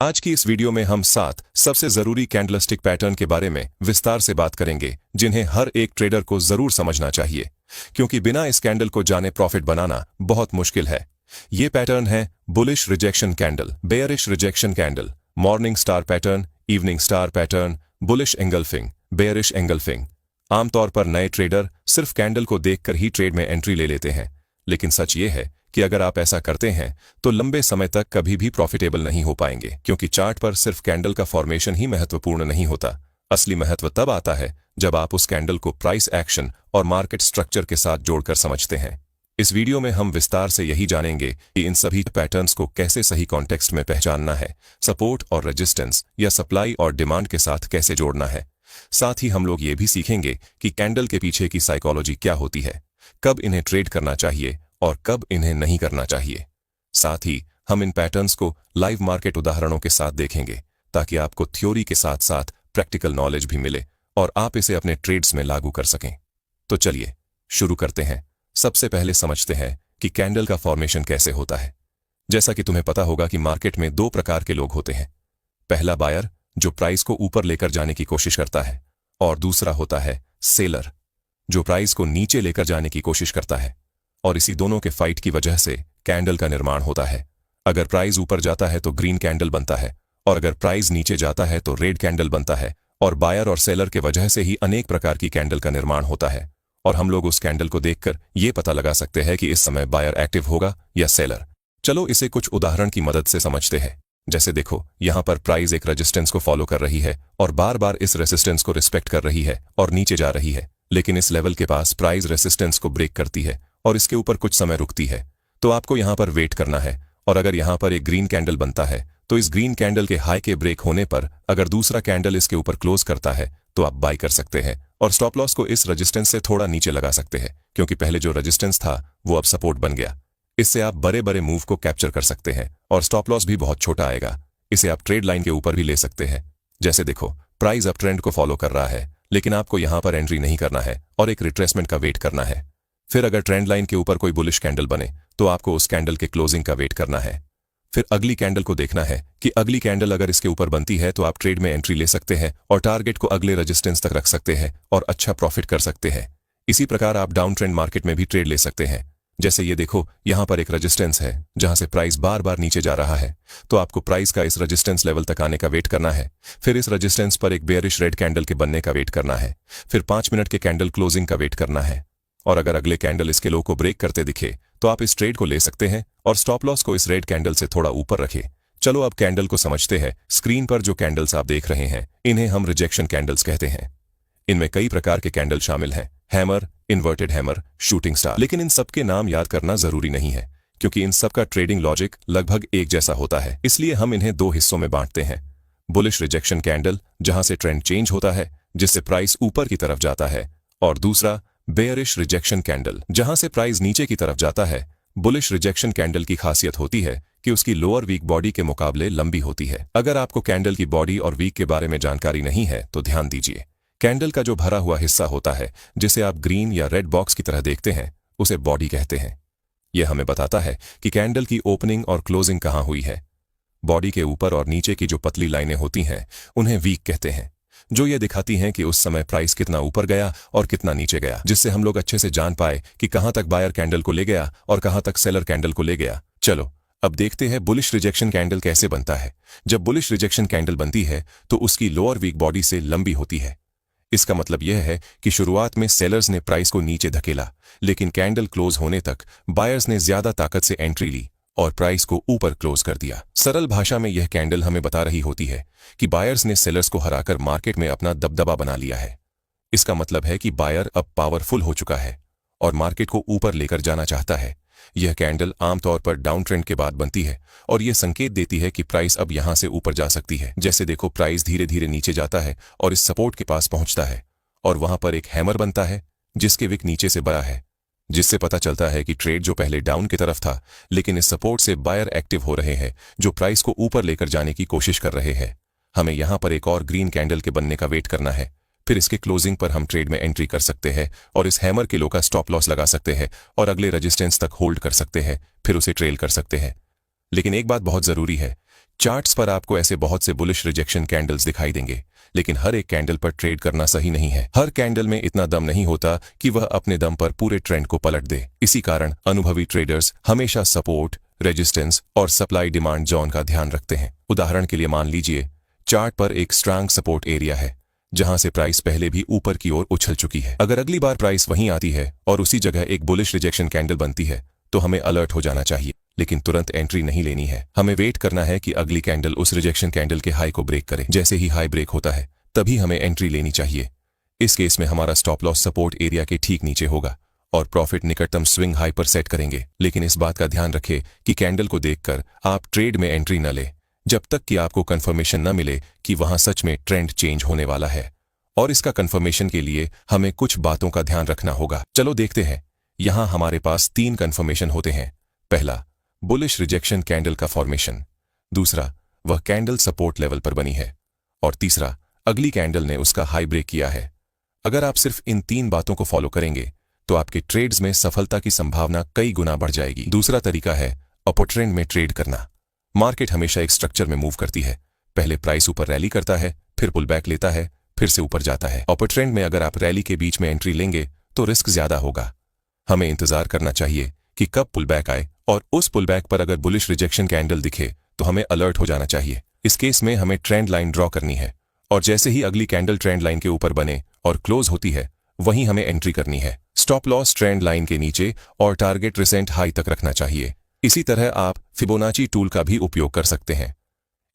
आज की इस वीडियो में हम 7 सबसे जरूरी कैंडलस्टिक पैटर्न के बारे में विस्तार से बात करेंगे जिन्हें हर एक ट्रेडर को जरूर समझना चाहिए, क्योंकि बिना इस कैंडल को जाने प्रॉफिट बनाना बहुत मुश्किल है। ये पैटर्न है bullish rejection candle, bearish rejection candle, morning star pattern, evening star pattern, bullish engulfing, bearish engulfing. आमतौर पर नए ट्रेडर सिर्फ कैंडल को देखकर ही ट्रेड में एंट्री ले लेते हैं, लेकिन सच ये है कि अगर आप ऐसा करते हैं तो लंबे समय तक कभी भी प्रॉफिटेबल नहीं हो पाएंगे, क्योंकि चार्ट पर सिर्फ कैंडल का फॉर्मेशन ही महत्वपूर्ण नहीं होता। असली महत्व तब आता है जब आप उस कैंडल को प्राइस एक्शन और मार्केट स्ट्रक्चर के साथ जोड़कर समझते हैं। इस वीडियो में हम विस्तार से यही जानेंगे कि इन सभी पैटर्न्स को कैसे सही कॉन्टेक्स्ट में पहचानना है, सपोर्ट और रेजिस्टेंस या सप्लाई और डिमांड के साथ कैसे जोड़ना है। साथ ही हम लोग ये भी सीखेंगे कि कैंडल के पीछे की साइकोलॉजी क्या होती है, कब इन्हें ट्रेड करना चाहिए और कब इन्हें नहीं करना चाहिए। साथ ही हम इन पैटर्न्स को लाइव मार्केट उदाहरणों के साथ देखेंगे, ताकि आपको थ्योरी के साथ साथ प्रैक्टिकल नॉलेज भी मिले और आप इसे अपने ट्रेड्स में लागू कर सकें। तो चलिए शुरू करते हैं। सबसे पहले समझते हैं कि कैंडल का फॉर्मेशन कैसे होता है। जैसा कि तुम्हें पता होगा कि मार्केट में दो प्रकार के लोग होते हैं। पहला बायर, जो प्राइस को ऊपर लेकर जाने की कोशिश करता है, और दूसरा होता है सेलर, जो प्राइस को नीचे लेकर जाने की कोशिश करता है। और इसी दोनों के फाइट की वजह से कैंडल का निर्माण होता है। अगर प्राइस ऊपर जाता है तो ग्रीन कैंडल बनता है, और अगर प्राइस नीचे जाता है तो रेड कैंडल बनता है। और बायर और सेलर के वजह से ही अनेक प्रकार की कैंडल का निर्माण होता है, और हम लोग उस कैंडल को देखकर ये पता लगा सकते हैं कि इस समय बायर एक्टिव होगा या सेलर। चलो इसे कुछ उदाहरण की मदद से समझते हैं। जैसे देखो, यहाँ पर प्राइस एक रेजिस्टेंस को फॉलो कर रही है और बार बार इस रेजिस्टेंस को रिस्पेक्ट कर रही है और नीचे जा रही है, लेकिन इस लेवल के पास प्राइस रेजिस्टेंस को ब्रेक करती है और इसके ऊपर कुछ समय रुकती है। तो आपको यहां पर वेट करना है, और अगर यहां पर एक ग्रीन कैंडल बनता है तो इस ग्रीन कैंडल के हाई के ब्रेक होने पर अगर दूसरा कैंडल इसके ऊपर क्लोज करता है तो आप बाय कर सकते हैं और स्टॉप लॉस को इस रेजिस्टेंस से थोड़ा नीचे लगा सकते हैं, क्योंकि पहले जो रेजिस्टेंस था वो अब सपोर्ट बन गया। इससे आप बड़े बड़े मूव को कैप्चर कर सकते हैं और स्टॉप लॉस भी बहुत छोटा आएगा। इसे आप ट्रेड लाइन के ऊपर भी ले सकते हैं। जैसे देखो, प्राइस अप ट्रेंड को फॉलो कर रहा है, लेकिन आपको यहां पर एंट्री नहीं करना है और एक रिट्रेसमेंट का वेट करना है। फिर अगर ट्रेंड लाइन के ऊपर कोई बुलिश कैंडल बने तो आपको उस कैंडल के क्लोजिंग का वेट करना है। फिर अगली कैंडल को देखना है कि अगली कैंडल अगर इसके ऊपर बनती है तो आप ट्रेड में एंट्री ले सकते हैं और टारगेट को अगले रेजिस्टेंस तक रख सकते हैं और अच्छा प्रॉफिट कर सकते हैं। इसी प्रकार आप डाउन ट्रेंड मार्केट में भी ट्रेड ले सकते हैं। जैसे ये देखो, यहां पर एक रेजिस्टेंस है जहां से प्राइस बार बार नीचे जा रहा है, तो आपको प्राइस का इस रेजिस्टेंस लेवल तक आने का वेट करना है। फिर इस रेजिस्टेंस पर एक बेयरिश रेड कैंडल के बनने का वेट करना है। फिर 5 मिनट के कैंडल क्लोजिंग का वेट करना है, और अगर अगले कैंडल इसके लो को ब्रेक करते दिखे तो आप इस ट्रेड को ले सकते हैं और स्टॉप लॉस को इस रेड कैंडल से थोड़ा ऊपर रखें। चलो अब कैंडल को समझते हैं। स्क्रीन पर जो कैंडल्स आप देख रहे हैं इन्हें हम रिजेक्शन कैंडल्स कहते हैं। इनमें कई प्रकार के कैंडल शामिल हैं, hammer, inverted hammer, shooting star. लेकिन इन सब के नाम याद करना जरूरी नहीं है, क्योंकि इन सब का ट्रेडिंग लॉजिक लगभग एक जैसा होता है। इसलिए हम इन्हें दो हिस्सों में बांटते हैं। बुलिश रिजेक्शन कैंडल, जहां से ट्रेंड चेंज होता है जिससे प्राइस ऊपर की तरफ जाता है, और दूसरा बेयरिश रिजेक्शन कैंडल, जहां से प्राइस नीचे की तरफ जाता है। बुलिश रिजेक्शन कैंडल की खासियत होती है कि उसकी लोअर वीक बॉडी के मुकाबले लंबी होती है। अगर आपको कैंडल की बॉडी और वीक के बारे में जानकारी नहीं है तो ध्यान दीजिए। कैंडल का जो भरा हुआ हिस्सा होता है, जिसे आप ग्रीन या रेड बॉक्स की तरह देखते हैं, उसे बॉडी कहते हैं। यह हमें बताता है कि कैंडल की ओपनिंग और क्लोजिंग कहां हुई है। बॉडी के ऊपर और नीचे की जो पतली लाइनें होती हैं उन्हें वीक कहते हैं, जो ये दिखाती हैं कि उस समय प्राइस कितना ऊपर गया और कितना नीचे गया, जिससे हम लोग अच्छे से जान पाए कि कहां तक बायर कैंडल को ले गया और कहां तक सेलर कैंडल को ले गया। चलो अब देखते हैं बुलिश रिजेक्शन कैंडल कैसे बनता है। जब बुलिश रिजेक्शन कैंडल बनती है तो उसकी लोअर वीक बॉडी से लंबी होती है। इसका मतलब यह है कि शुरुआत में सेलर्स ने प्राइस को नीचे धकेला, लेकिन कैंडल क्लोज होने तक बायर्स ने ज्यादा ताकत से एंट्री ली और प्राइस को ऊपर क्लोज कर दिया। सरल भाषा में यह कैंडल हमें बता रही होती है कि बायर्स ने सेलर्स को हराकर मार्केट में अपना दबदबा बना लिया है। इसका मतलब है कि बायर अब पावरफुल हो चुका है और मार्केट को ऊपर लेकर जाना चाहता है। यह कैंडल आमतौर पर डाउन ट्रेंड के बाद बनती है और यह संकेत देती है कि प्राइस अब यहां से ऊपर जा सकती है। जैसे देखो, प्राइस धीरे धीरे नीचे जाता है और इस सपोर्ट के पास पहुंचता है, और वहां पर एक हैमर बनता है जिसके विक नीचे से बड़ा है, जिससे पता चलता है कि ट्रेड जो पहले डाउन की तरफ था, लेकिन इस सपोर्ट से बायर एक्टिव हो रहे हैं जो प्राइस को ऊपर लेकर जाने की कोशिश कर रहे हैं। हमें यहां पर एक और ग्रीन कैंडल के बनने का वेट करना है। फिर इसके क्लोजिंग पर हम ट्रेड में एंट्री कर सकते हैं और इस हैमर के लो का स्टॉप लॉस लगा सकते हैं और अगले रेजिस्टेंस तक होल्ड कर सकते हैं, फिर उसे ट्रेल कर सकते हैं। लेकिन एक बात बहुत जरूरी है चार्ट्स पर आपको ऐसे बहुत से बुलिश रिजेक्शन कैंडल्स दिखाई देंगे, लेकिन हर एक कैंडल पर ट्रेड करना सही नहीं है। हर कैंडल में इतना दम नहीं होता कि वह अपने दम पर पूरे ट्रेंड को पलट दे। इसी कारण अनुभवी ट्रेडर्स हमेशा सपोर्ट, रेजिस्टेंस और सप्लाई डिमांड जोन का ध्यान रखते हैं। उदाहरण के लिए मान लीजिए चार्ट पर एक स्ट्रांग सपोर्ट एरिया है जहां से प्राइस पहले भी ऊपर की ओर उछल चुकी है। अगर अगली बार प्राइस वहीं आती है और उसी जगह एक बुलिश रिजेक्शन कैंडल बनती है तो हमें अलर्ट हो जाना चाहिए, लेकिन तुरंत एंट्री नहीं लेनी है। हमें वेट करना है कि अगली कैंडल उस रिजेक्शन कैंडल के हाई को ब्रेक करे। जैसे ही हाई ब्रेक होता है तभी हमें एंट्री लेनी चाहिए। इस केस में हमारा स्टॉप लॉस सपोर्ट एरिया के ठीक नीचे होगा और प्रॉफिट निकटतम स्विंग हाई पर सेट करेंगे। लेकिन इस बात का ध्यान रखें कि कैंडल को देखकर आप ट्रेड में एंट्री न ले जब तक कि आपको कंफर्मेशन न मिले कि वहां सच में ट्रेंड चेंज होने वाला है। और इसका कंफर्मेशन के लिए हमें कुछ बातों का ध्यान रखना होगा। चलो देखते हैं। यहां हमारे पास 3 कंफर्मेशन होते हैं। पहला, बुलिश रिजेक्शन कैंडल का फॉर्मेशन। दूसरा, वह कैंडल सपोर्ट लेवल पर बनी है। और तीसरा, अगली कैंडल ने उसका हाई ब्रेक किया है। अगर आप सिर्फ इन 3 बातों को फॉलो करेंगे तो आपके ट्रेड्स में सफलता की संभावना कई गुना बढ़ जाएगी। दूसरा तरीका है अपर ट्रेंड में ट्रेड करना। मार्केट हमेशा एक स्ट्रक्चर में मूव करती है। पहले प्राइस ऊपर रैली करता है, फिर पुल बैक लेता है, फिर से ऊपर जाता है। अपर ट्रेंड में अगर आप रैली के बीच में एंट्री लेंगे तो रिस्क ज्यादा होगा। हमें इंतजार करना चाहिए कि कब पुल बैक आए, और उस पुल बैक पर अगर बुलिश रिजेक्शन कैंडल दिखे तो हमें अलर्ट हो जाना चाहिए। इस केस में हमें ट्रेंड लाइन ड्रॉ करनी है और जैसे ही अगली कैंडल ट्रेंड लाइन के ऊपर बने और क्लोज होती है वहीं हमें एंट्री करनी है। स्टॉप लॉस ट्रेंड लाइन के नीचे और टारगेट रिसेंट हाई तक रखना चाहिए। इसी तरह आप फिबोनाची टूल का भी उपयोग कर सकते हैं।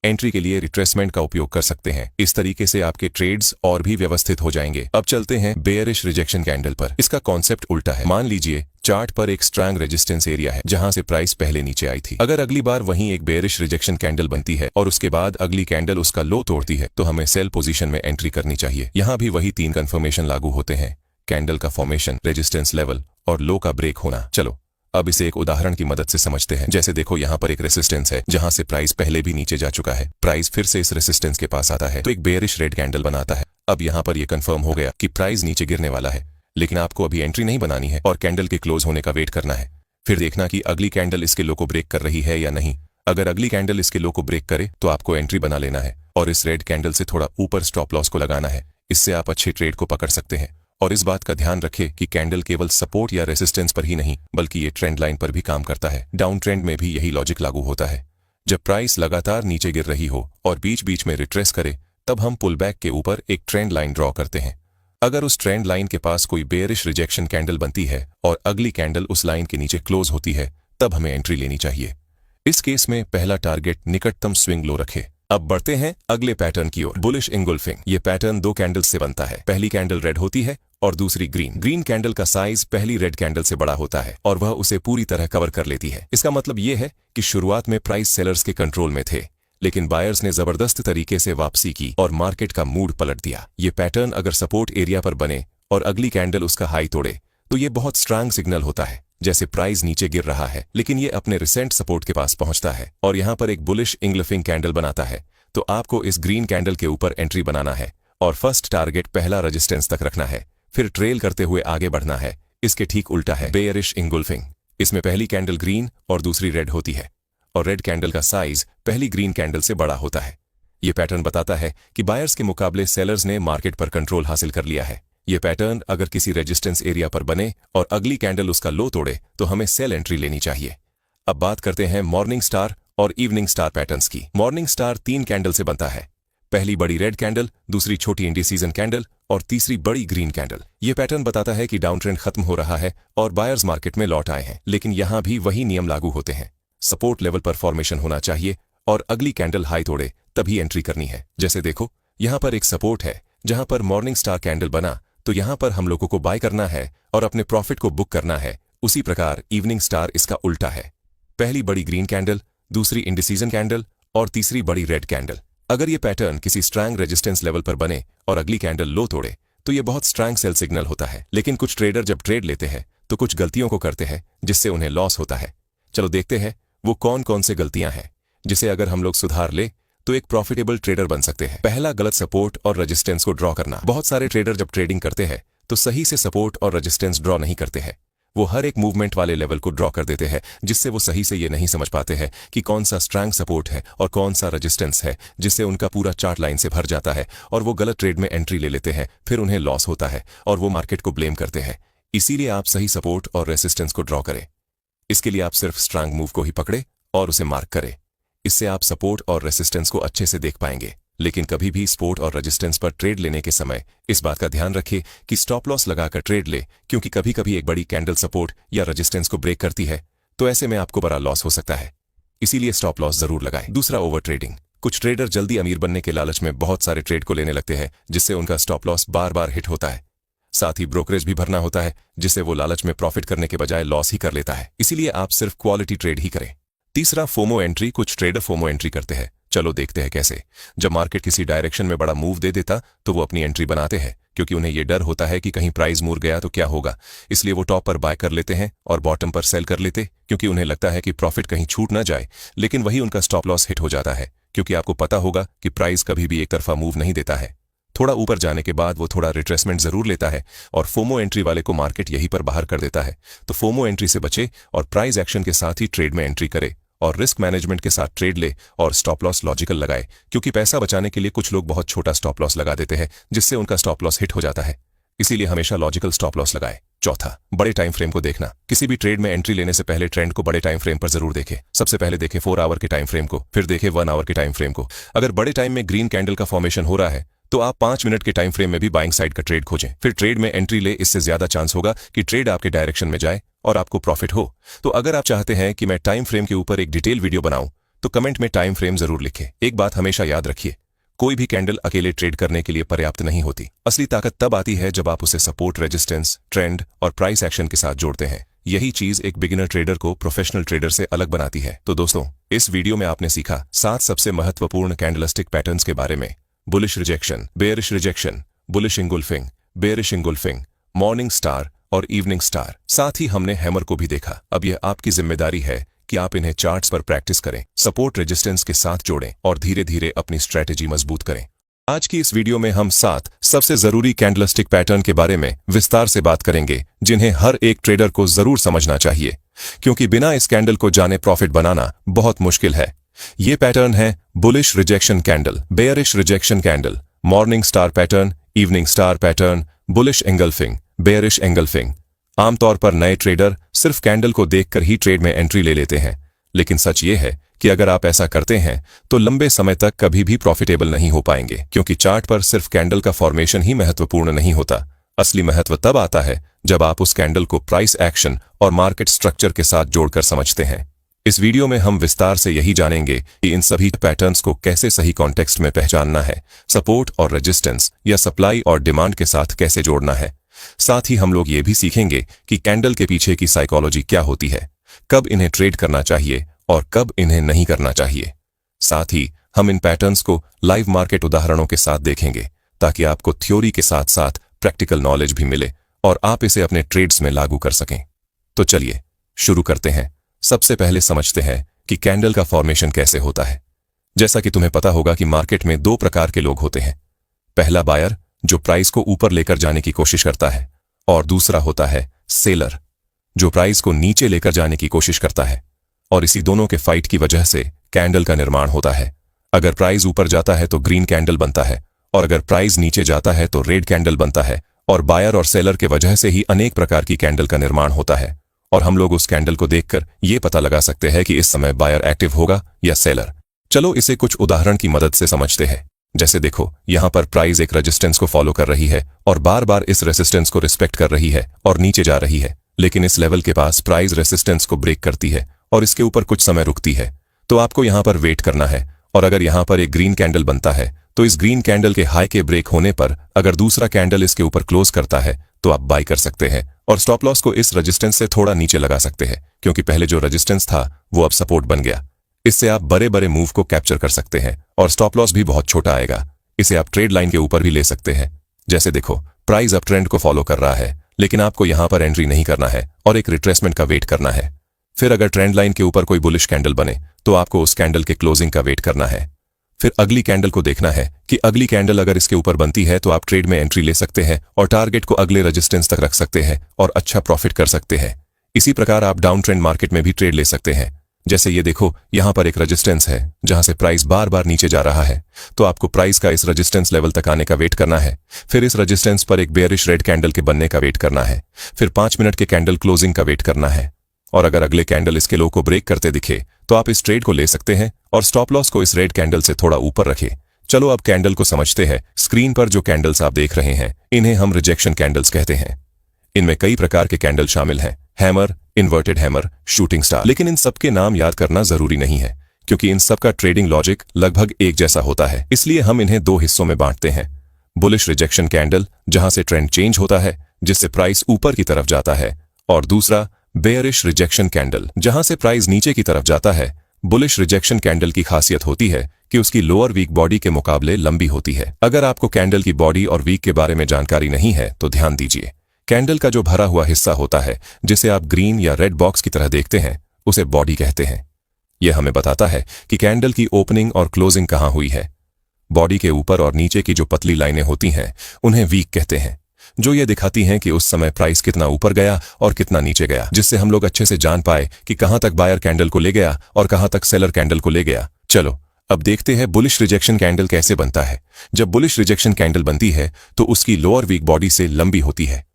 एंट्री के लिए रिट्रेसमेंट का उपयोग कर सकते हैं। इस तरीके से आपके ट्रेड्स और भी व्यवस्थित हो जाएंगे। अब चलते हैं बेयरिश रिजेक्शन कैंडल पर। इसका कॉन्सेप्ट उल्टा है। मान लीजिए चार्ट पर एक स्ट्रांग रेजिस्टेंस एरिया है जहां से प्राइस पहले नीचे आई थी। अगर अगली बार वहीं एक बेयरिश रिजेक्शन कैंडल बनती है और उसके बाद अगली कैंडल उसका लो तोड़ती है तो हमें सेल पोजीशन में एंट्री करनी चाहिए। यहां भी वही 3 कंफर्मेशन लागू होते हैं: कैंडल का फॉर्मेशन, रेजिस्टेंस लेवल और लो का ब्रेक होना। चलो अब इसे एक उदाहरण की मदद से समझते हैं। जैसे देखो, यहाँ पर एक रेसिस्टेंस है जहां से प्राइस पहले भी नीचे जा चुका है। प्राइस फिर से इस रेसिस्टेंस के पास आता है तो एक बेयरिश रेड कैंडल बनाता है। अब यहाँ पर यह कंफर्म हो गया कि प्राइस नीचे गिरने वाला है, लेकिन आपको अभी एंट्री नहीं बनानी है और कैंडल के क्लोज होने का वेट करना है। फिर देखना कि अगली कैंडल इसके लो को ब्रेक कर रही है या नहीं। अगर अगली कैंडल इसके लो को ब्रेक करे तो आपको एंट्री बना लेना है और इस रेड कैंडल से थोड़ा ऊपर स्टॉप लॉस को लगाना है। इससे आप अच्छे ट्रेड को पकड़ सकते हैं। और इस बात का ध्यान रखें कि कैंडल केवल सपोर्ट या रेसिस्टेंस पर ही नहीं बल्कि ये ट्रेंड लाइन पर भी काम करता है। डाउन ट्रेंड में भी यही लॉजिक लागू होता है। जब प्राइस लगातार नीचे गिर रही हो और बीच बीच में रिट्रेस करे तब हम पुल बैक के ऊपर एक ट्रेंड लाइन ड्रॉ करते हैं। अगर उस ट्रेंड लाइन के पास कोई बेयरिश रिजेक्शन कैंडल बनती है और अगली कैंडल उस लाइन के नीचे क्लोज होती है तब हमें एंट्री लेनी चाहिए। इस केस में पहला टारगेट निकटतम स्विंग लो रखे। अब बढ़ते हैं अगले पैटर्न की ओर, बुलिश इंगुल्फिंग। ये पैटर्न 2 कैंडल्स से बनता है। पहली कैंडल रेड होती है और दूसरी ग्रीन। ग्रीन कैंडल का साइज पहली रेड कैंडल से बड़ा होता है और वह उसे पूरी तरह कवर कर लेती है। इसका मतलब यह है कि शुरुआत में प्राइस सेलर्स के कंट्रोल में थे, लेकिन बायर्स ने जबरदस्त तरीके से वापसी की और मार्केट का मूड पलट दिया। ये पैटर्न अगर सपोर्ट एरिया पर बने और अगली कैंडल उसका हाई तोड़े तो ये बहुत स्ट्रांग सिग्नल होता है, जैसे प्राइस नीचे गिर रहा है लेकिन ये अपने रिसेंट सपोर्ट के पास पहुंचता है और यहाँ पर एक बुलिश इंगल्फिंग कैंडल बनाता है। तो आपको इस ग्रीन कैंडल के ऊपर एंट्री बनाना है और फर्स्ट टारगेट पहला रेजिस्टेंस तक रखना है, फिर ट्रेल करते हुए आगे बढ़ना है। इसके ठीक उल्टा है बेयरिश इंगुल्फिंग। इसमें पहली कैंडल ग्रीन और दूसरी रेड होती है और रेड कैंडल का साइज पहली ग्रीन कैंडल से बड़ा होता है। यह पैटर्न बताता है कि बायर्स के मुकाबले सेलर्स ने मार्केट पर कंट्रोल हासिल कर लिया है। यह पैटर्न अगर किसी रेजिस्टेंस एरिया पर बने और अगली कैंडल उसका लो तोड़े तो हमें सेल एंट्री लेनी चाहिए। अब बात करते हैं मॉर्निंग स्टार और इवनिंग स्टार पैटर्न्स की। मॉर्निंग स्टार 3 कैंडल से बनता है। पहली बड़ी रेड कैंडल, दूसरी छोटी इंडिसीजन कैंडल और तीसरी बड़ी ग्रीन कैंडल। यह पैटर्न बताता है कि डाउन ट्रेंड खत्म हो रहा है और बायर्स मार्केट में लौट आए हैं, लेकिन यहां भी वही नियम लागू होते हैं। सपोर्ट लेवल पर फॉर्मेशन होना चाहिए और अगली कैंडल हाई तोड़े तभी एंट्री करनी है। जैसे देखो, यहां पर एक सपोर्ट है जहां पर मॉर्निंग स्टार कैंडल बना तो यहां पर हम लोगों को बाय करना है और अपने प्रॉफिट को बुक करना है। उसी प्रकार इवनिंग स्टार इसका उल्टा है। पहली बड़ी ग्रीन कैंडल, दूसरी इंडिसीजन कैंडल और तीसरी बड़ी रेड कैंडल। अगर ये पैटर्न किसी स्ट्रांग रेजिस्टेंस लेवल पर बने और अगली कैंडल लो तोड़े तो ये बहुत स्ट्रांग सेल सिग्नल होता है। लेकिन कुछ ट्रेडर जब ट्रेड लेते हैं तो कुछ गलतियों को करते हैं जिससे उन्हें लॉस होता है। चलो देखते हैं वो कौन कौन से गलतियां हैं जिसे अगर हम लोग सुधार ले तो एक प्रॉफिटेबल ट्रेडर बन सकते हैं। पहला, गलत सपोर्ट और रेजिस्टेंस को ड्रॉ करना। बहुत सारे ट्रेडर जब ट्रेडिंग करते हैं तो सही से सपोर्ट और रेजिस्टेंस ड्रॉ नहीं करते हैं। वो हर एक मूवमेंट वाले लेवल को ड्रॉ कर देते हैं, जिससे वो सही से ये नहीं समझ पाते हैं कि कौन सा स्ट्रॉन्ग सपोर्ट है और कौन सा रेजिस्टेंस है, जिससे उनका पूरा चार्ट लाइन से भर जाता है और वो गलत ट्रेड में एंट्री ले लेते हैं। फिर उन्हें लॉस होता है और वो मार्केट को ब्लेम करते हैं। इसीलिए आप सही सपोर्ट और रेजिस्टेंस को ड्रॉ करें। इसके लिए आप सिर्फ स्ट्रॉन्ग मूव को ही पकड़े और उसे मार्क करें। इससे आप सपोर्ट और रेजिस्टेंस को अच्छे से देख पाएंगे। लेकिन कभी भी सपोर्ट और रेजिस्टेंस पर ट्रेड लेने के समय इस बात का ध्यान रखिए कि स्टॉप लॉस लगाकर ट्रेड ले, क्योंकि कभी कभी एक बड़ी कैंडल सपोर्ट या रेजिस्टेंस को ब्रेक करती है, तो ऐसे में आपको बड़ा लॉस हो सकता है। इसीलिए स्टॉप लॉस जरूर लगाएं। दूसरा, ओवर ट्रेडिंग। कुछ ट्रेडर जल्दी अमीर बनने के लालच में बहुत सारे ट्रेड को लेने लगते हैं, जिससे उनका स्टॉप लॉस बार बार हिट होता है। साथ ही ब्रोकरेज भी भरना होता है, जिससे वो लालच में प्रॉफिट करने के बजाय लॉस ही कर लेता है। इसीलिए आप सिर्फ क्वालिटी ट्रेड ही करें। तीसरा, फोमो एंट्री। कुछ ट्रेडर फोमो एंट्री करते हैं। चलो देखते हैं कैसे। जब मार्केट किसी डायरेक्शन में बड़ा मूव दे देता तो वो अपनी एंट्री बनाते हैं, क्योंकि उन्हें ये डर होता है कि कहीं प्राइस मुड़ गया तो क्या होगा। इसलिए वो टॉप पर बाय कर लेते हैं और बॉटम पर सेल कर लेते, क्योंकि उन्हें लगता है कि प्रॉफिट कहीं छूट ना जाए। लेकिन वही उनका स्टॉप लॉस हिट हो जाता है, क्योंकि आपको पता होगा कि प्राइस कभी भी एक तरफा मूव नहीं देता है। थोड़ा ऊपर जाने के बाद वो थोड़ा रिट्रेसमेंट जरूर लेता है और फोमो एंट्री वाले को मार्केट यहीं पर बाहर कर देता है। तो फोमो एंट्री से बचे और प्राइस एक्शन के साथ ही ट्रेड में एंट्री करे और रिस्क मैनेजमेंट के साथ ट्रेड ले और स्टॉप लॉस लॉजिकल लगाए, क्योंकि पैसा बचाने के लिए कुछ लोग बहुत छोटा स्टॉप लॉस लगा देते हैं, जिससे उनका स्टॉप लॉस हिट हो जाता है। इसीलिए हमेशा लॉजिकल स्टॉप लॉस लगाए। चौथा, बड़े टाइम फ्रेम को देखना। किसी भी ट्रेड में एंट्री लेने से पहले ट्रेंड को बड़े टाइम फ्रेम पर जरूर देखें। सबसे पहले देखें 4 आवर के टाइम फ्रेम को, फिर देखें 1 आवर के टाइम फ्रेम को। अगर बड़े टाइम में ग्रीन कैंडल का फॉर्मेशन हो रहा है तो आप 5 मिनट के टाइम फ्रेम में भी बाइंग साइड का ट्रेड खोजें, फिर ट्रेड में एंट्री ले। इससे ज्यादा चांस होगा कि ट्रेड आपके डायरेक्शन में जाए और आपको प्रॉफिट हो। तो अगर आप चाहते हैं कि मैं टाइम फ्रेम के ऊपर एक डिटेल वीडियो बनाऊं तो कमेंट में टाइम फ्रेम जरूर लिखें। एक बात हमेशा याद रखिए, कोई भी कैंडल अकेले ट्रेड करने के लिए पर्याप्त नहीं होती। असली ताकत तब आती है जब आप उसे सपोर्ट, रेजिस्टेंस, ट्रेंड और प्राइस एक्शन के साथ जोड़ते हैं। यही चीज एक बिगिनर ट्रेडर को प्रोफेशनल ट्रेडर से अलग बनाती है। तो दोस्तों, इस वीडियो में आपने सीखा 7 सबसे महत्वपूर्ण कैंडलस्टिक पैटर्न्स के बारे में। Bullish rejection, bearish rejection, bullish engulfing, bearish engulfing, morning star और इवनिंग स्टार। साथ ही हमने हैमर को भी देखा। अब यह आपकी जिम्मेदारी है कि आप इन्हें चार्ट्स पर प्रैक्टिस करें, सपोर्ट रेजिस्टेंस के साथ जोड़ें और धीरे धीरे अपनी स्ट्रेटेजी मजबूत करें। आज की इस वीडियो में हम 7 सबसे जरूरी कैंडलस्टिक पैटर्न के बारे में विस्तार से बात करेंगे, जिन्हें हर एक ट्रेडर को जरूर समझना चाहिए, क्योंकि बिना इस कैंडल को जाने प्रॉफिट बनाना बहुत मुश्किल है। ये पैटर्न है bullish rejection candle, bearish rejection candle, morning star pattern, evening star pattern, bullish engulfing, bearish engulfing. आमतौर पर नए ट्रेडर सिर्फ कैंडल को देखकर ही ट्रेड में एंट्री ले लेते हैं, लेकिन सच ये है कि अगर आप ऐसा करते हैं तो लंबे समय तक कभी भी प्रॉफिटेबल नहीं हो पाएंगे, क्योंकि चार्ट पर सिर्फ कैंडल का फॉर्मेशन ही महत्वपूर्ण नहीं होता। असली महत्व तब आता है जब आप उस कैंडल को प्राइस एक्शन और मार्केट स्ट्रक्चर के साथ जोड़कर समझते हैं। इस वीडियो में हम विस्तार से यही जानेंगे कि इन सभी पैटर्न्स को कैसे सही कॉन्टेक्स्ट में पहचानना है, सपोर्ट और रेजिस्टेंस या सप्लाई और डिमांड के साथ कैसे जोड़ना है। साथ ही हम लोग ये भी सीखेंगे कि कैंडल के पीछे की साइकोलॉजी क्या होती है, कब इन्हें ट्रेड करना चाहिए और कब इन्हें नहीं करना चाहिए। साथ ही हम इन पैटर्न्स को लाइव मार्केट उदाहरणों के साथ देखेंगे, ताकि आपको थ्योरी के साथ साथ प्रैक्टिकल नॉलेज भी मिले और आप इसे अपने ट्रेड्स में लागू कर सकें। तो चलिए शुरू करते हैं। सबसे पहले समझते हैं कि कैंडल का फॉर्मेशन कैसे होता है। जैसा कि तुम्हें पता होगा कि मार्केट में 2 प्रकार के लोग होते हैं। पहला बायर, जो प्राइस को ऊपर लेकर जाने की कोशिश करता है, और दूसरा होता है सेलर, जो प्राइस को नीचे लेकर जाने की कोशिश करता है। और इसी दोनों के फाइट की वजह से कैंडल का निर्माण होता है। अगर प्राइस ऊपर जाता है तो ग्रीन कैंडल बनता है, और अगर प्राइस नीचे जाता है तो रेड कैंडल बनता है। और बायर और सेलर के वजह से ही अनेक प्रकार की कैंडल का निर्माण होता है। और हम लोग उस कैंडल को देखकर ये पता लगा सकते हैं कि इस समय बायर एक्टिव होगा या सेलर। चलो इसे कुछ उदाहरण की मदद से समझते हैं। जैसे देखो, यहाँ पर प्राइस एक रेजिस्टेंस को फॉलो कर रही है और बार बार इस रेजिस्टेंस को रिस्पेक्ट कर रही है और नीचे जा रही है, लेकिन इस लेवल के पास प्राइस रेजिस्टेंस को ब्रेक करती है और इसके ऊपर कुछ समय रुकती है। तो आपको यहाँ पर वेट करना है, और अगर यहाँ पर एक ग्रीन कैंडल बनता है तो इस ग्रीन कैंडल के हाई के ब्रेक होने पर अगर दूसरा कैंडल इसके ऊपर क्लोज करता है तो आप बाई कर सकते हैं और स्टॉप लॉस को इस रेजिस्टेंस से थोड़ा नीचे लगा सकते हैं, क्योंकि पहले जो रेजिस्टेंस था वो अब सपोर्ट बन गया। इससे आप बड़े बड़े मूव को कैप्चर कर सकते हैं और स्टॉप लॉस भी बहुत छोटा आएगा। इसे आप ट्रेड लाइन के ऊपर भी ले सकते हैं। जैसे देखो, प्राइस अब ट्रेंड को फॉलो कर रहा है, लेकिन आपको यहाँ पर एंट्री नहीं करना है और एक रिट्रेसमेंट का वेट करना है। फिर अगर ट्रेंड लाइन के ऊपर कोई बुलिश कैंडल बने तो आपको उस कैंडल के क्लोजिंग का वेट करना है। फिर अगली कैंडल को देखना है कि अगली कैंडल अगर इसके ऊपर बनती है तो आप ट्रेड में एंट्री ले सकते हैं और टारगेट को अगले रेजिस्टेंस तक रख सकते हैं और अच्छा प्रॉफिट कर सकते हैं। इसी प्रकार आप डाउन ट्रेंड मार्केट में भी ट्रेड ले सकते हैं। जैसे ये देखो, यहां पर एक रेजिस्टेंस है जहां से प्राइस बार बार नीचे जा रहा है, तो आपको प्राइस का इस रेजिस्टेंस लेवल तक आने का वेट करना है। फिर इस रेजिस्टेंस पर एक बेयरिश रेड कैंडल के बनने का वेट करना है। फिर 5 मिनट के कैंडल क्लोजिंग का वेट करना है, और अगर अगले कैंडल इसके लो को ब्रेक करते दिखे तो आप इस ट्रेड को ले सकते हैं और स्टॉप लॉस को इस रेड कैंडल से थोड़ा ऊपर रखें। चलो अब कैंडल को समझते हैं। स्क्रीन पर जो कैंडल्स आप देख रहे हैं, इन्हें हम रिजेक्शन कैंडल्स कहते हैं। इनमें कई प्रकार के कैंडल शामिल हैं, hammer, inverted hammer, shooting star. लेकिन इन सब के नाम याद करना जरूरी नहीं है, क्योंकि इन सब का ट्रेडिंग लॉजिक लगभग एक जैसा होता है। इसलिए हम इन्हें 2 हिस्सों में बांटते हैं। बुलिश रिजेक्शन कैंडल, जहां से ट्रेंड चेंज होता है, जिससे प्राइस ऊपर की तरफ जाता है, और दूसरा बेयरिश रिजेक्शन कैंडल, जहां से प्राइस नीचे की तरफ जाता है। बुलिश रिजेक्शन कैंडल की खासियत होती है कि उसकी लोअर वीक बॉडी के मुकाबले लंबी होती है। अगर आपको कैंडल की बॉडी और वीक के बारे में जानकारी नहीं है तो ध्यान दीजिए। कैंडल का जो भरा हुआ हिस्सा होता है, जिसे आप ग्रीन या रेड बॉक्स की तरह देखते हैं, उसे बॉडी कहते हैं। यह हमें बताता है कि कैंडल की ओपनिंग और क्लोजिंग कहां हुई है। बॉडी के ऊपर और नीचे की जो पतली लाइनें होती हैं, उन्हें वीक कहते हैं, जो ये दिखाती हैं कि उस समय प्राइस कितना ऊपर गया और कितना नीचे गया, जिससे हम लोग अच्छे से जान पाए कि कहां तक बायर कैंडल को ले गया और कहां तक सेलर कैंडल को ले गया। चलो अब देखते हैं बुलिश रिजेक्शन कैंडल कैसे बनता है। जब बुलिश रिजेक्शन कैंडल बनती है तो उसकी लोअर वीक बॉडी से लंबी होती है।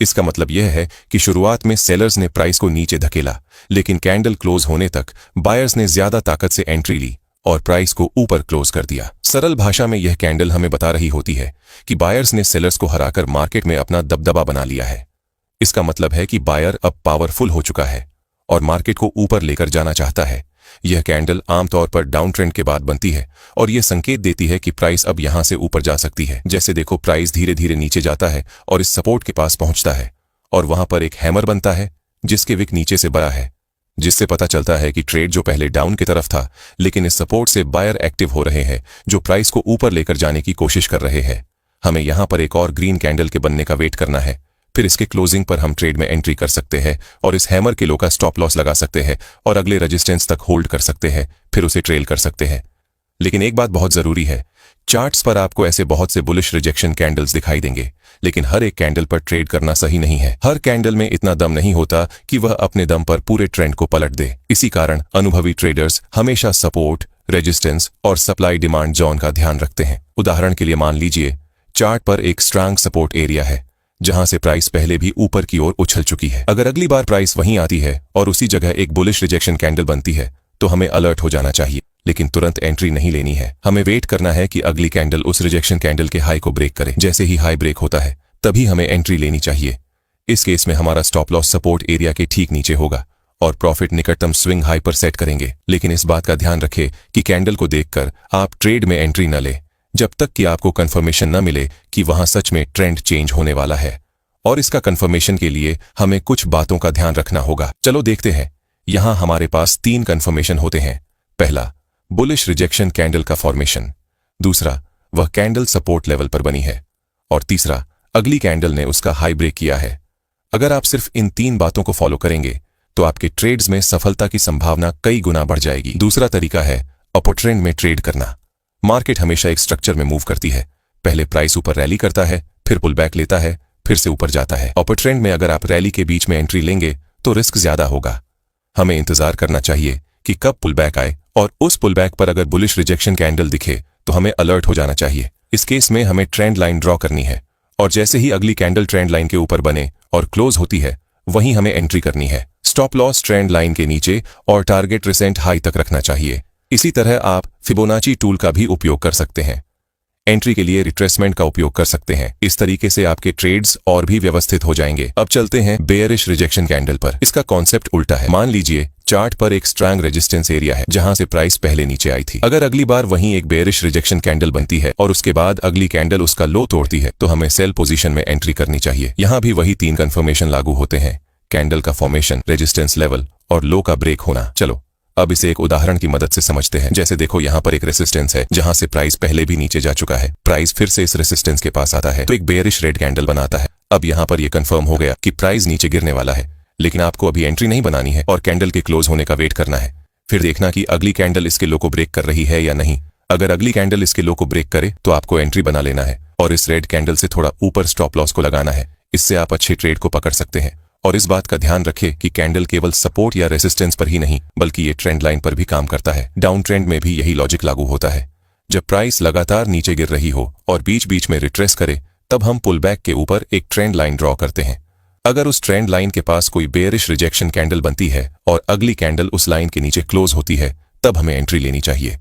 इसका मतलब यह है कि शुरुआत में सेलर्स ने प्राइस को नीचे धकेला, लेकिन कैंडल क्लोज होने तक बायर्स ने ज्यादा ताकत से एंट्री ली और प्राइस को ऊपर क्लोज कर दिया। सरल भाषा में यह कैंडल हमें बता रही होती है कि बायर्स ने सेलर्स को हराकर मार्केट में अपना दबदबा बना लिया है। इसका मतलब है कि बायर अब पावरफुल हो चुका है और मार्केट को ऊपर लेकर जाना चाहता है। यह कैंडल आमतौर पर डाउन ट्रेंड के बाद बनती है और यह संकेत देती है कि प्राइस अब यहां से ऊपर जा सकती है। जैसे देखो, प्राइस धीरे धीरे नीचे जाता है और इस सपोर्ट के पास पहुंचता है, और वहां पर एक हैमर बनता है जिसके विक नीचे से बड़ा है, जिससे पता चलता है कि ट्रेड जो पहले डाउन की तरफ था, लेकिन इस सपोर्ट से बायर एक्टिव हो रहे हैं, जो प्राइस को ऊपर लेकर जाने की कोशिश कर रहे हैं। हमें यहां पर एक और ग्रीन कैंडल के बनने का वेट करना है। फिर इसके क्लोजिंग पर हम ट्रेड में एंट्री कर सकते हैं और इस हैमर के लो का स्टॉप लॉस लगा सकते हैं और अगले रेजिस्टेंस तक होल्ड कर सकते हैं, फिर उसे ट्रेल कर सकते हैं। लेकिन एक बात बहुत जरूरी है, चार्ट्स पर आपको ऐसे बहुत से बुलिश रिजेक्शन कैंडल्स दिखाई देंगे, लेकिन हर एक कैंडल पर ट्रेड करना सही नहीं है। हर कैंडल में इतना दम नहीं होता कि वह अपने दम पर पूरे ट्रेंड को पलट दे। इसी कारण अनुभवी ट्रेडर्स हमेशा सपोर्ट, रेजिस्टेंस और सप्लाई डिमांड जोन का ध्यान रखते हैं। उदाहरण के लिए मान लीजिए, चार्ट पर एक स्ट्रांग सपोर्ट एरिया है जहां से प्राइस पहले भी ऊपर की ओर उछल चुकी है। अगर अगली बार प्राइस वहीं आती है और उसी जगह एक बुलिश रिजेक्शन कैंडल बनती है तो हमें अलर्ट हो जाना चाहिए, लेकिन तुरंत एंट्री नहीं लेनी है। हमें वेट करना है कि अगली कैंडल उस रिजेक्शन कैंडल के हाई को ब्रेक करे। जैसे ही हाई ब्रेक होता है तभी हमें एंट्री लेनी चाहिए। इस केस में हमारा स्टॉप लॉस सपोर्ट एरिया के ठीक नीचे होगा और प्रॉफिट निकटतम स्विंग हाई पर सेट करेंगे। लेकिन इस बात का ध्यान रखें कि कैंडल को देखकर आप ट्रेड में एंट्री न ले जब तक कि आपको कंफर्मेशन न मिले कि वहां सच में ट्रेंड चेंज होने वाला है। और इसका कंफर्मेशन के लिए हमें कुछ बातों का ध्यान रखना होगा। चलो देखते हैं। यहां हमारे पास 3 कंफर्मेशन होते हैं। पहला, बुलिश रिजेक्शन कैंडल का फॉर्मेशन। दूसरा, वह कैंडल सपोर्ट लेवल पर बनी है। और तीसरा, अगली कैंडल ने उसका हाई ब्रेक किया है। अगर आप सिर्फ इन 3 बातों को फॉलो करेंगे तो आपके ट्रेड्स में सफलता की संभावना कई गुना बढ़ जाएगी। दूसरा तरीका है अपर ट्रेंड में ट्रेड करना। मार्केट हमेशा एक स्ट्रक्चर में मूव करती है। पहले प्राइस ऊपर रैली करता है, फिर पुल बैक लेता है, फिर से ऊपर जाता है। अपर ट्रेंड में अगर आप रैली के बीच में एंट्री लेंगे तो रिस्क ज्यादा होगा। हमें इंतजार करना चाहिए कि कब पुल बैक आए, और उस पुल बैक पर अगर बुलिश रिजेक्शन कैंडल दिखे तो हमें अलर्ट हो जाना चाहिए। इस केस में हमें ट्रेंड लाइन ड्रॉ करनी है और जैसे ही अगली कैंडल ट्रेंड लाइन के ऊपर बने और क्लोज होती है, वहीं हमें एंट्री करनी है। स्टॉप लॉस ट्रेंड लाइन के नीचे और टारगेट रिसेंट हाई तक रखना चाहिए। इसी तरह आप फिबोनाची टूल का भी उपयोग कर सकते हैं। एंट्री के लिए रिट्रेसमेंट का उपयोग कर सकते हैं। इस तरीके से आपके ट्रेड्स और भी व्यवस्थित हो जाएंगे। अब चलते हैं बेयरिश रिजेक्शन कैंडल पर। इसका कॉन्सेप्ट उल्टा है। मान लीजिए चार्ट पर एक स्ट्रांग रेजिस्टेंस एरिया है जहां से प्राइस पहले नीचे आई थी। अगर अगली बार वहीं एक बेयरिश रिजेक्शन कैंडल बनती है और उसके बाद अगली कैंडल उसका लो तोड़ती है तो हमें सेल पोजीशन में एंट्री करनी चाहिए। यहां भी वही 3 कंफर्मेशन लागू होते हैं, कैंडल का फॉर्मेशन, रेजिस्टेंस लेवल और लो का ब्रेक होना। चलो अब इसे एक उदाहरण की मदद से समझते हैं। जैसे देखो, यहाँ पर एक रेसिस्टेंस है जहां से प्राइस पहले भी नीचे जा चुका है। प्राइस फिर से इस रेसिस्टेंस के पास आता है तो एक बेयरिश रेड कैंडल बनाता है। अब यहाँ पर यह कंफर्म हो गया कि प्राइस नीचे गिरने वाला है, लेकिन आपको अभी एंट्री नहीं बनानी है और कैंडल के क्लोज होने का वेट करना है। फिर देखना कि अगली कैंडल इसके लो को ब्रेक कर रही है या नहीं। अगर अगली कैंडल इसके लो को ब्रेक करे तो आपको एंट्री बना लेना है और इस रेड कैंडल से थोड़ा ऊपर स्टॉप लॉस को लगाना है। इससे आप अच्छे ट्रेड को पकड़ सकते हैं और इस बात का ध्यान रखें कि कैंडल केवल सपोर्ट या रेसिस्टेंस पर ही नहीं बल्कि ये ट्रेंड लाइन पर भी काम करता है। डाउन ट्रेंड में भी यही लॉजिक लागू होता है। जब प्राइस लगातार नीचे गिर रही हो और बीच बीच में रिट्रेस करे तब हम पुल बैक के ऊपर एक ट्रेंड लाइन ड्रॉ करते हैं। अगर उस ट्रेंड लाइन के पास कोई बेयरिश रिजेक्शन कैंडल बनती है और अगली कैंडल उस लाइन के नीचे क्लोज होती है तब हमें एंट्री लेनी चाहिए।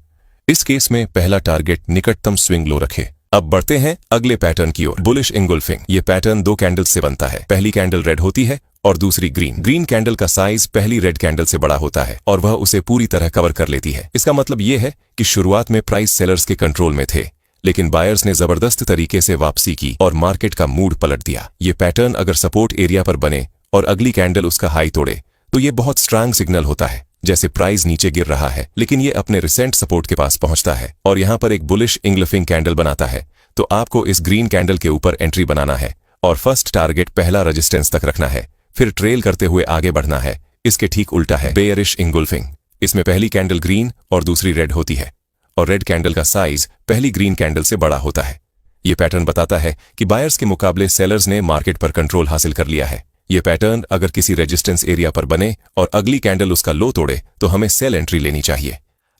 इस केस में पहला टारगेट निकटतम स्विंग लो रखें। अब बढ़ते हैं अगले पैटर्न की ओर, बुलिश इंगुल्फिंग। ये पैटर्न 2 कैंडल से बनता है। पहली कैंडल रेड होती है और दूसरी ग्रीन। ग्रीन कैंडल का साइज पहली रेड कैंडल से बड़ा होता है और वह उसे पूरी तरह कवर कर लेती है। इसका मतलब ये है कि शुरुआत में प्राइस सेलर्स के कंट्रोल में थे, लेकिन बायर्स ने जबरदस्त तरीके से वापसी की और मार्केट का मूड पलट दिया। ये पैटर्न अगर सपोर्ट एरिया पर बने और अगली कैंडल उसका हाई तोड़े तो ये बहुत स्ट्रांग सिग्नल होता है, जैसे प्राइस नीचे गिर रहा है लेकिन ये अपने रिसेंट सपोर्ट के पास पहुंचता है और यहां पर एक बुलिश इंगल्फिंग कैंडल बनाता है। तो आपको इस ग्रीन कैंडल के ऊपर एंट्री बनाना है और फर्स्ट टारगेट पहला रेजिस्टेंस तक रखना है, फिर ट्रेल करते हुए आगे बढ़ना है। इसके ठीक उल्टा है बेयरिश इंगुल्फिंग। इसमें पहली कैंडल ग्रीन और दूसरी रेड होती है और रेड कैंडल का साइज पहली ग्रीन कैंडल से बड़ा होता है। ये पैटर्न बताता है कि बायर्स के मुकाबले सेलर्स ने मार्केट पर कंट्रोल हासिल कर लिया है। ये पैटर्न अगर किसी रेजिस्टेंस एरिया पर बने और अगली कैंडल उसका लो तोड़े तो हमें सेल एंट्री लेनी चाहिए।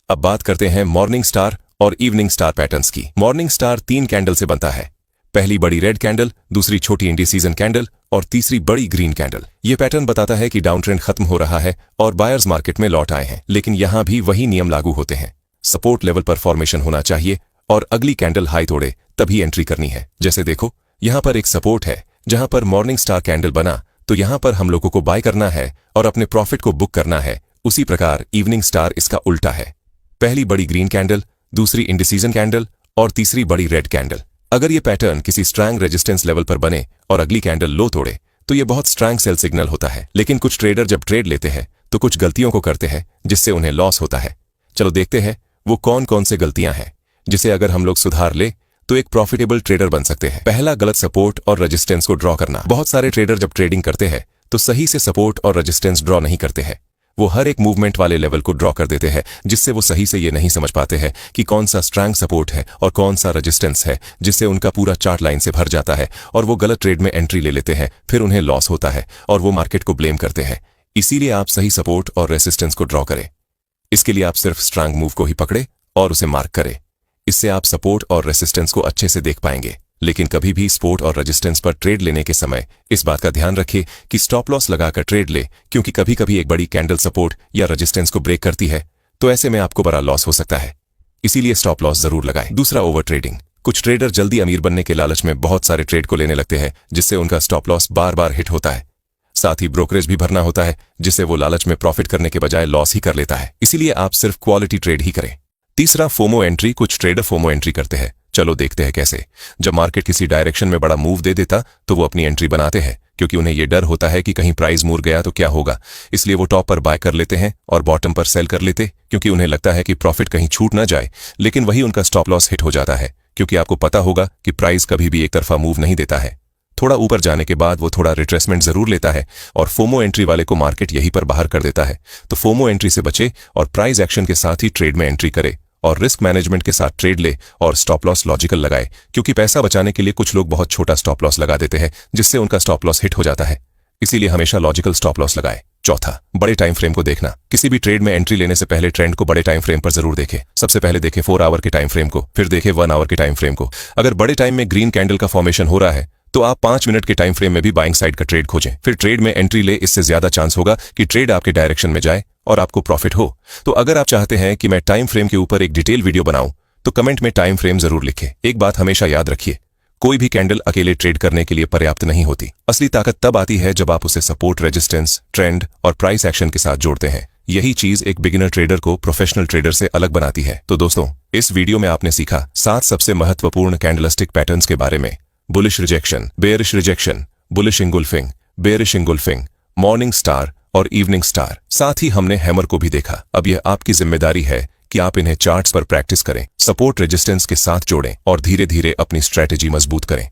अब बात करते हैं मॉर्निंग स्टार और इवनिंग स्टार पैटर्न्स की। मॉर्निंग स्टार 3 कैंडल से बनता है। पहली बड़ी रेड कैंडल, दूसरी छोटी इंडिसीजन कैंडल और तीसरी बड़ी ग्रीन कैंडल। ये पैटर्न बताता है कि डाउन ट्रेंड खत्म हो रहा है और बायर्स मार्केट में लौट आए हैं, लेकिन यहां भी वही नियम लागू होते हैं। सपोर्ट लेवल पर फॉर्मेशन होना चाहिए और अगली कैंडल हाई तोड़े तभी एंट्री करनी है। जैसे देखो यहां पर एक सपोर्ट है जहां पर मॉर्निंग स्टार कैंडल बना तो यहां पर हम लोगों को बाय करना है और अपने प्रॉफिट को बुक करना है। उसी प्रकार इवनिंग स्टार इसका उल्टा है। पहली बड़ी ग्रीन कैंडल, दूसरी इंडिसीजन कैंडल और तीसरी बड़ी रेड कैंडल। अगर ये पैटर्न किसी स्ट्रांग रेजिस्टेंस लेवल पर बने और अगली कैंडल लो तोड़े तो ये बहुत स्ट्रांग सेल सिग्नल होता है। लेकिन कुछ ट्रेडर जब ट्रेड लेते हैं तो कुछ गलतियों को करते हैं जिससे उन्हें लॉस होता है। चलो देखते हैं वो कौन कौन से गलतियां हैं जिसे अगर हम लोग सुधार ले तो एक प्रॉफिटेबल ट्रेडर बन सकते हैं। पहला, गलत सपोर्ट और रेजिस्टेंस को ड्रॉ करना। बहुत सारे ट्रेडर जब ट्रेडिंग करते हैं तो सही से सपोर्ट और रेजिस्टेंस ड्रॉ नहीं करते हैं। वो हर एक मूवमेंट वाले लेवल को ड्रॉ कर देते हैं, जिससे वो सही से ये नहीं समझ पाते हैं कि कौन सा स्ट्रांग सपोर्ट है और कौन सा रेजिस्टेंस है, जिससे उनका पूरा चार्ट लाइन से भर जाता है और वो गलत ट्रेड में एंट्री ले लेते हैं। फिर उन्हें लॉस होता है और वो मार्केट को ब्लेम करते हैं। इसीलिए आप सही सपोर्ट और रेजिस्टेंस को ड्रॉ करें। इसके लिए आप सिर्फ स्ट्रांग मूव को ही पकड़े और उसे मार्क करें। इससे आप सपोर्ट और रेजिस्टेंस को अच्छे से देख पाएंगे। लेकिन कभी भी सपोर्ट और रेजिस्टेंस पर ट्रेड लेने के समय इस बात का ध्यान रखें कि स्टॉप लॉस लगाकर ट्रेड ले, क्योंकि कभी कभी एक बड़ी कैंडल सपोर्ट या रेजिस्टेंस को ब्रेक करती है तो ऐसे में आपको बड़ा लॉस हो सकता है। इसीलिए स्टॉप लॉस जरूर लगाएं। दूसरा, ओवर ट्रेडिंग। कुछ ट्रेडर जल्दी अमीर बनने के लालच में बहुत सारे ट्रेड को लेने लगते हैं, जिससे उनका स्टॉप लॉस बार बार हिट होता है। साथ ही ब्रोकरेज भी भरना होता है, जिससे वो लालच में प्रॉफिट करने के बजाय लॉस ही कर लेता है। इसीलिए आप सिर्फ क्वालिटी ट्रेड ही करें। तीसरा, फोमो एंट्री। कुछ ट्रेडर फोमो एंट्री करते हैं। चलो देखते हैं कैसे। जब मार्केट किसी डायरेक्शन में बड़ा मूव दे देता तो वो अपनी एंट्री बनाते हैं, क्योंकि उन्हें ये डर होता है कि कहीं प्राइस मूव गया तो क्या होगा। इसलिए वो टॉप पर बाय कर लेते हैं और बॉटम पर सेल कर लेते, क्योंकि उन्हें लगता है कि प्रॉफिट कहीं छूट ना जाए। लेकिन वही उनका स्टॉप लॉस हिट हो जाता है, क्योंकि आपको पता होगा कि प्राइस कभी भी एक तरफा मूव नहीं देता है। थोड़ा ऊपर जाने के बाद वो थोड़ा रिट्रेसमेंट जरूर लेता है और फोमो एंट्री वाले को मार्केट यहीं पर बाहर कर देता है। तो फोमो एंट्री से बचे और प्राइस एक्शन के साथ ही ट्रेड में एंट्री करे और रिस्क मैनेजमेंट के साथ ट्रेड ले और स्टॉप लॉस लॉजिकल लगाए, क्योंकि पैसा बचाने के लिए कुछ लोग बहुत छोटा स्टॉप लॉस लगा देते हैं, जिससे उनका स्टॉप लॉस हिट हो जाता है। इसीलिए हमेशा लॉजिकल स्टॉप लॉस लगाए। चौथा, बड़े टाइम फ्रेम को देखना। किसी भी ट्रेड में एंट्री लेने से पहले ट्रेंड को बड़े टाइम फ्रेम पर जरूर देखें। सबसे पहले देखें 4 आवर के टाइम फ्रेम को, फिर देखें 1 आवर के टाइम फ्रेम को। अगर बड़े टाइम में ग्रीन कैंडल का फॉर्मेशन हो रहा है तो आप 5 मिनट के टाइम फ्रेम में भी बाइंग साइड का ट्रेड खोजें, फिर ट्रेड में एंट्री ले। इससे ज्यादा चांस होगा कि ट्रेड आपके डायरेक्शन में जाए और आपको प्रॉफिट हो। तो अगर आप चाहते हैं कि मैं टाइम फ्रेम के ऊपर एक डिटेल वीडियो बनाऊं तो कमेंट में टाइम फ्रेम जरूर लिखें। एक बात हमेशा याद रखिए, कोई भी कैंडल अकेले ट्रेड करने के लिए पर्याप्त नहीं होती। असली ताकत तब आती है जब आप उसे सपोर्ट, रेजिस्टेंस, ट्रेंड और प्राइस एक्शन के साथ जोड़ते हैं। यही चीज एक बिगिनर ट्रेडर को प्रोफेशनल ट्रेडर से अलग बनाती है। तो दोस्तों, इस वीडियो में आपने सीखा 7 सबसे महत्वपूर्ण कैंडलस्टिक पैटर्न्स के बारे में। Bullish rejection, bearish rejection, bullish engulfing, bearish engulfing, morning star और इवनिंग स्टार। साथ ही हमने हैमर को भी देखा। अब यह आपकी जिम्मेदारी है कि आप इन्हें चार्ट्स पर प्रैक्टिस करें, सपोर्ट रेजिस्टेंस के साथ जोड़ें और धीरे धीरे अपनी स्ट्रैटेजी मजबूत करें।